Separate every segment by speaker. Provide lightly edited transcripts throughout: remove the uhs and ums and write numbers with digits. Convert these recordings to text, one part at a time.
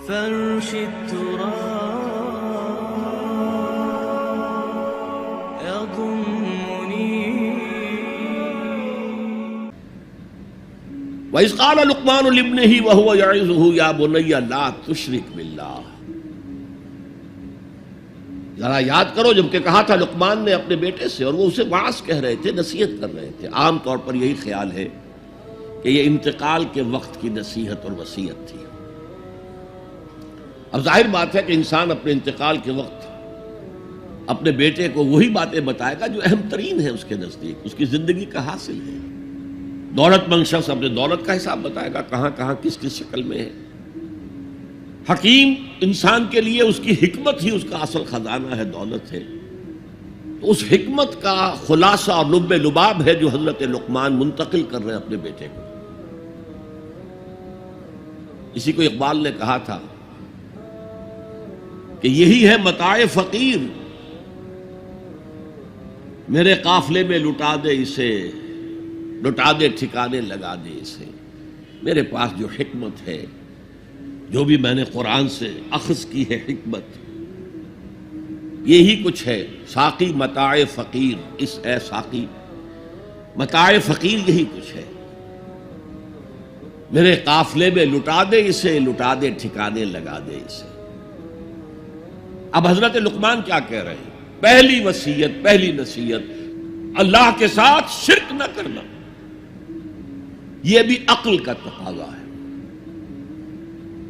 Speaker 1: فرش التراب يضمني.
Speaker 2: وَإِذْ قَالَ لُقْمَانُ لِابْنِهِ وَهُوَ يَعِظُهُ يَا بُنَيَّ لَا تُشْرِكْ بِاللَّهِ. ذرا یاد کرو جب کہ کہا تھا لقمان نے اپنے بیٹے سے، اور وہ اسے وعظ کہہ رہے تھے، نصیحت کر رہے تھے. عام طور پر یہی خیال ہے کہ یہ انتقال کے وقت کی نصیحت اور وصیت تھی. اب ظاہر بات ہے کہ انسان اپنے انتقال کے وقت اپنے بیٹے کو وہی باتیں بتائے گا جو اہم ترین ہے اس کے نزدیک، اس کی زندگی کا حاصل ہے. دولت مند شخص اپنے دولت کا حساب بتائے گا، کہاں کہاں کس کس شکل میں ہے. حکیم انسان کے لیے اس کی حکمت ہی اس کا اصل خزانہ ہے، دولت ہے. تو اس حکمت کا خلاصہ اور لب لباب ہے جو حضرت لقمان منتقل کر رہے ہیں اپنے بیٹے کو. اسی کو اقبال نے کہا تھا کہ یہی ہے متاع فقیر، میرے قافلے میں لٹا دے اسے، لٹا دے ٹھکانے لگا دے اسے. میرے پاس جو حکمت ہے، جو بھی میں نے قرآن سے اخذ کی ہے حکمت، یہی کچھ ہے. ساقی متاع فقیر، اس اے ساقی متاع فقیر یہی کچھ ہے. میرے قافلے میں لٹا دے اسے، لٹا دے ٹھکانے لگا دے اسے. اب حضرت لقمان کیا کہہ رہے ہیں؟ پہلی وصیت، پہلی نصیحت، اللہ کے ساتھ شرک نہ کرنا. یہ بھی عقل کا تقاضا ہے.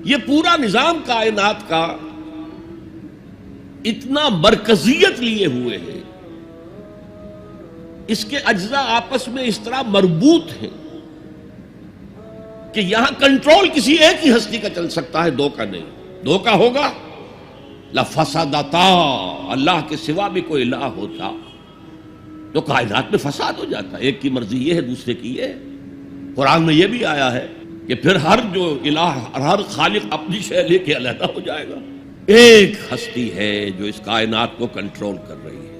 Speaker 2: یہ پورا نظام کائنات کا اتنا مرکزیت لیے ہوئے ہے، اس کے اجزاء آپس میں اس طرح مربوط ہیں کہ یہاں کنٹرول کسی ایک ہی ہستی کا چل سکتا ہے، دو کا نہیں. دو کا ہوگا لفسدتا، اللہ کے سوا بھی کوئی الہ ہوتا تو کائنات میں فساد ہو جاتا. ایک کی مرضی یہ ہے، دوسرے کی یہ ہے. قرآن میں یہ بھی آیا ہے کہ پھر ہر جو الہ، ہر خالق اپنی شے لے کے علیحدہ ہو جائے گا. ایک ہستی ہے جو اس کائنات کو کنٹرول کر رہی ہے،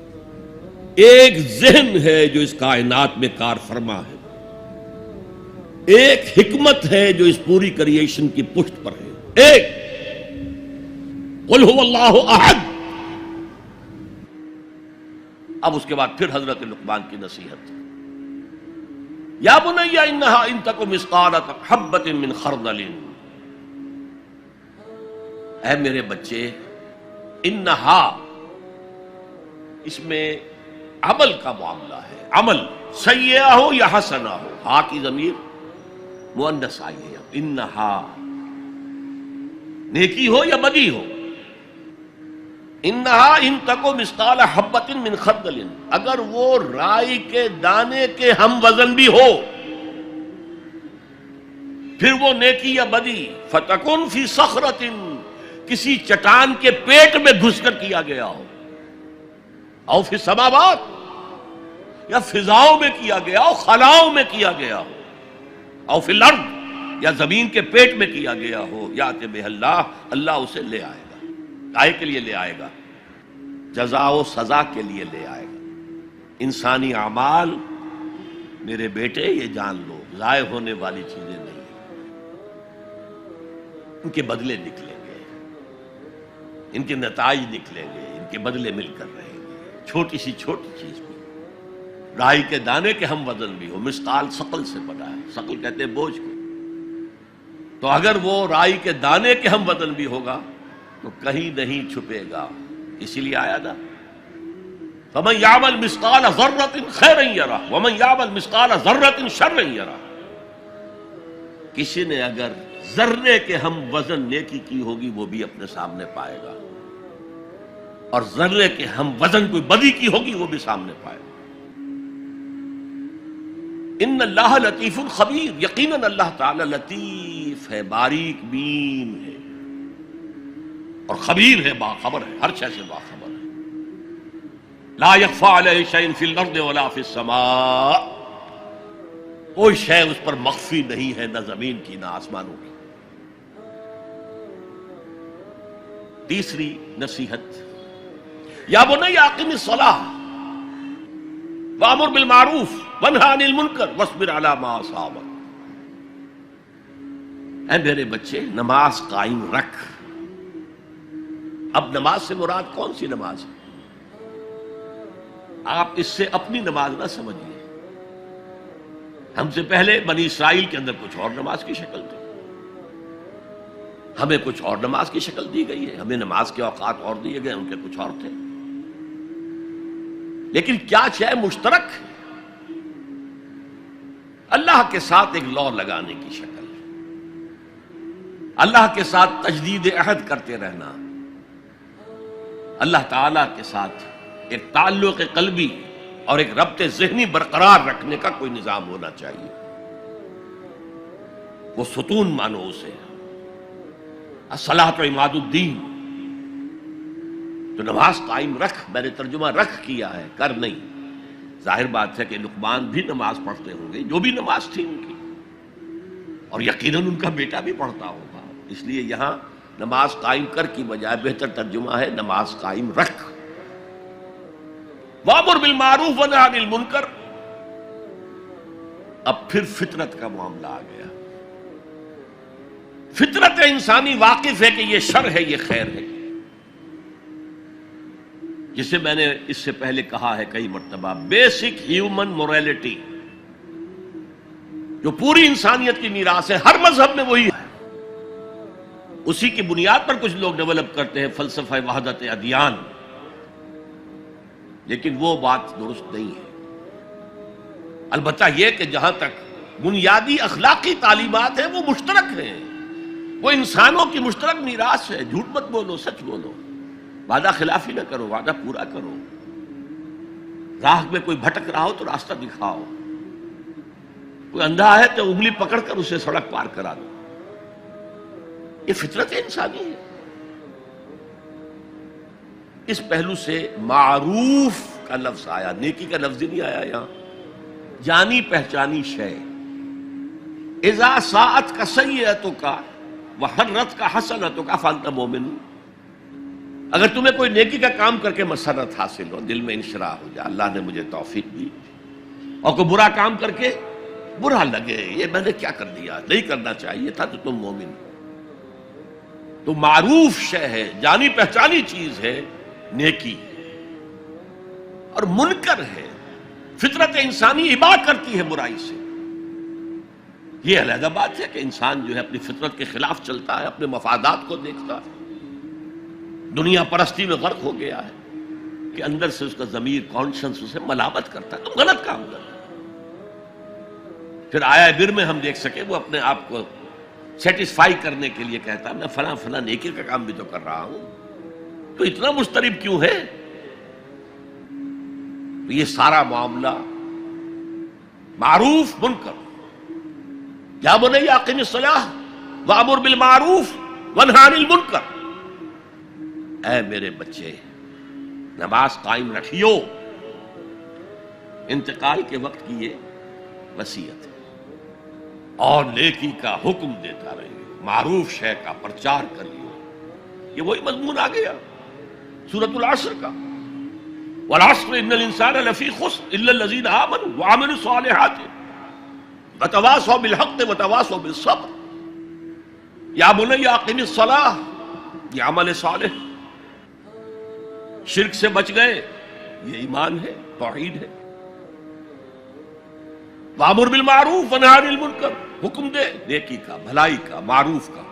Speaker 2: ایک ذہن ہے جو اس کائنات میں کار فرما ہے، ایک حکمت ہے جو اس پوری کریشن کی پشت پر ہے. ایک قل هو اللہ احد. اب اس کے بعد پھر حضرت لقمان کی نصیحت. یا بنی انہا ان تک مثقال حبۃ من خردل. اے میرے بچے، انہا اس میں عمل کا معاملہ ہے. عمل سیئہ ہو یا حسنہ ہو، ہا کی ضمیر مؤنث آئی ہے. انہا نیکی ہو یا بدی ہو. انہا ان تکو مثقال حبۃ من خردل، اگر وہ رائی کے دانے کے ہم وزن بھی ہو، پھر وہ نیکی یا بدی. فتکن فی صخرۃ، کسی چٹان کے پیٹ میں گھس کر کیا گیا ہو. او فی السماوات، یا فضاؤں میں کیا گیا ہو، خلاؤں میں کیا گیا ہو. او فی الارض، یا زمین کے پیٹ میں کیا گیا ہو. یات بہ اللہ، اللہ اسے لے آئے گا. کائے کے لیے لے آئے گا؟ جزا و سزا کے لیے لے آئے گا. انسانی اعمال میرے بیٹے یہ جان لو ضائع ہونے والی چیزیں نہیں ہیں. ان کے بدلے نکلیں گے، ان کے نتائج نکلیں گے، ان کے بدلے مل کر رہیں گے. چھوٹی سی چھوٹی چیز بھی، رائی کے دانے کے ہم وزن بھی ہو. مثقال ثقل سے بنا ہے، ثقل کہتے ہیں بوجھ کو. تو اگر وہ رائی کے دانے کے ہم وزن بھی ہوگا تو کہیں نہیں چھپے گا. اسی لیے آیا تھا فَمَنْ يَعْمَلْ مِثْقَالَ ذَرَّةٍ خَيْرًا يَرَهُ وَمَنْ يَعْمَلْ مِثْقَالَ ذَرَّةٍ شَرًّا يَرَهُ. کسی نے اگر ذرے کے ہم وزن نیکی کی ہوگی وہ بھی اپنے سامنے پائے گا، اور ذرے کے ہم وزن کوئی بدی کی ہوگی وہ بھی سامنے پائے گا. ان اللہ لطیف خبیر، یقیناً اللہ تعالی لطیف ہے، باریک بین ہے، اور خبیر ہے، باخبر ہے، ہر شے سے باخبر ہے. لا یخفی علیہ شیء فی الارض ولا فی السماء، کوئی شے اس پر مخفی نہیں ہے، نہ زمین کی نہ آسمانوں کی. تیسری نصیحت، یا بنی اقم الصلاۃ وامر بالمعروف وانہی عن المنکر واصبر علی ما اصابک. اے میرے بچے، نماز قائم رکھ، اب نماز سے مراد کون سی نماز ہے؟ آپ اس سے اپنی نماز نہ سمجھیے. ہم سے پہلے بنی اسرائیل کے اندر کچھ اور نماز کی شکل تھی، ہمیں کچھ اور نماز کی شکل دی گئی ہے، ہمیں نماز کے اوقات اور دیے گئے، ان کے کچھ اور تھے. لیکن کیا شے مشترک ہے؟ اللہ کے ساتھ ایک لا لگانے کی شکل، اللہ کے ساتھ تجدید عہد کرتے رہنا، اللہ تعالی کے ساتھ ایک تعلق قلبی اور ایک ربط ذہنی برقرار رکھنے کا کوئی نظام ہونا چاہیے. وہ ستون مانو اسے، الصلاۃ عماد الدین. تو نماز قائم رکھ، میں نے ترجمہ رکھ کیا ہے، کر نہیں. ظاہر بات ہے کہ لقمان بھی نماز پڑھتے ہوں گے، جو بھی نماز تھی ان کی، اور یقیناً ان کا بیٹا بھی پڑھتا ہوگا. اس لیے یہاں نماز قائم کر کی بجائے بہتر ترجمہ ہے نماز قائم رکھ. وامر بالمعروف ونہی عن المنکر. اب پھر فطرت کا معاملہ آ گیا. فطرت انسانی واقف ہے کہ یہ شر ہے، یہ خیر ہے، جسے میں نے اس سے پہلے کہا ہے کئی مرتبہ، بیسک ہیومن موریلٹی جو پوری انسانیت کی میراث ہے، ہر مذہب میں وہی ہے. اسی کی بنیاد پر کچھ لوگ ڈیولپ کرتے ہیں فلسفہ وحدت ادیان، لیکن وہ بات درست نہیں ہے. البتہ یہ کہ جہاں تک بنیادی اخلاقی تعلیمات ہیں وہ مشترک ہیں، وہ انسانوں کی مشترک میراث ہے. جھوٹ مت بولو، سچ بولو، وعدہ خلافی نہ کرو، وعدہ پورا کرو. راہ میں کوئی بھٹک رہا ہو تو راستہ دکھاؤ، کوئی اندھا ہے تو انگلی پکڑ کر اسے سڑک پار کرا دو. یہ فطرت انسانی ہے. اس پہلو سے معروف کا لفظ آیا، نیکی کا لفظ ہی نہیں آیا یہاں. جانی پہچانی شے. اذا ساعت کا سیئتک وحرت کا حسنتک فانت مومن. اگر تمہیں کوئی نیکی کا کام کر کے مسرت حاصل ہو، دل میں انشراح ہو جائے اللہ نے مجھے توفیق دی، اور کوئی برا کام کر کے برا لگے یہ میں نے کیا کر دیا، نہیں کرنا چاہیے تھا، تو تم مومن. تو معروف شے ہے، جانی پہچانی چیز ہے نیکی، اور منکر ہے، فطرت انسانی ابا کرتی ہے برائی سے. یہ علیحدہ بات ہے کہ انسان جو ہے اپنی فطرت کے خلاف چلتا ہے، اپنے مفادات کو دیکھتا ہے، دنیا پرستی میں غرق ہو گیا ہے کہ اندر سے اس کا ضمیر کانشنس اسے ملامت کرتا ہے، تم غلط کام کرتے. پھر آیا بر میں ہم دیکھ سکے وہ اپنے آپ کو سیٹسفائی کرنے کے لیے کہتا ہے میں فلاں فلاں نیکی کا کام بھی تو کر رہا ہوں، تو اتنا مضطرب کیوں ہے؟ تو یہ سارا معاملہ معروف منکر. یا بنی اقم الصلاۃ وامر بالمعروف وانہی عن المنکر. اے میرے بچے نماز قائم رکھیو. انتقال کے وقت کی یہ وصیت ہے، اور نیکی کا حکم دیتا رہیے، معروف شے کا پرچار کریو. یہ وہی مضمون آ گیا سورۃ العصر کا، والعصر ان الانسان لفی خسر الا الذین آمنوا وعملوا الصالحات وتواصوا بالحق وتواصوا بالصبر. یا بنی اقم الصلاۃ، یہ عمل صالح. شرک سے بچ گئے، یہ ایمان ہے، توحید ہے. وامر بالمعروف ونہی عن المنکر، حکم دے نیکی کا، بھلائی کا، معروف کا،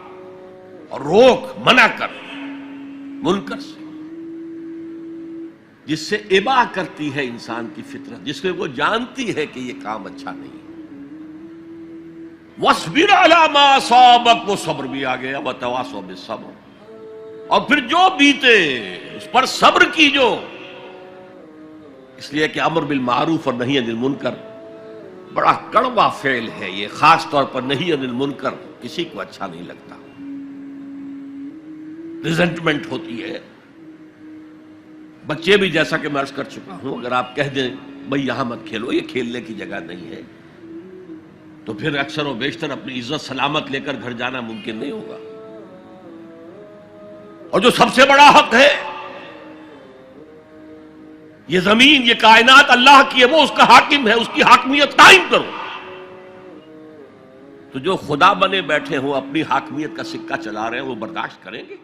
Speaker 2: اور روک منع کر منکر سے، جس سے ابا کرتی ہے انسان کی فطرت، جس میں وہ جانتی ہے کہ یہ کام اچھا نہیں. وَاصْبِرْ عَلَىٰ مَا أَصَابَكَ، وہ صبر بھی آ گیا، وَتَوَاصَوْا بِالصَّبْرِ، اور پھر جو بیتے اس پر صبر کیجو. اس لیے کہ امر بالمعروف اور نہی عن المنکر بڑا کڑوا فعل ہے. یہ خاص طور پر نہی عن المنکر کسی کو اچھا نہیں لگتا، ریزنٹمنٹ ہوتی ہے. بچے بھی جیسا کہ میں عرض کر چکا ہوں، اگر آپ کہہ دیں بھئی یہاں مت کھیلو، یہ کھیلنے کی جگہ نہیں ہے، تو پھر اکثر و بیشتر اپنی عزت سلامت لے کر گھر جانا ممکن نہیں ہوگا. اور جو سب سے بڑا حق ہے، یہ زمین، یہ کائنات اللہ کی ہے، وہ اس کا حاکم ہے، اس کی حاکمیت قائم کرو. تو جو خدا بنے بیٹھے ہوں اپنی حاکمیت کا سکہ چلا رہے ہیں وہ برداشت کریں گے؟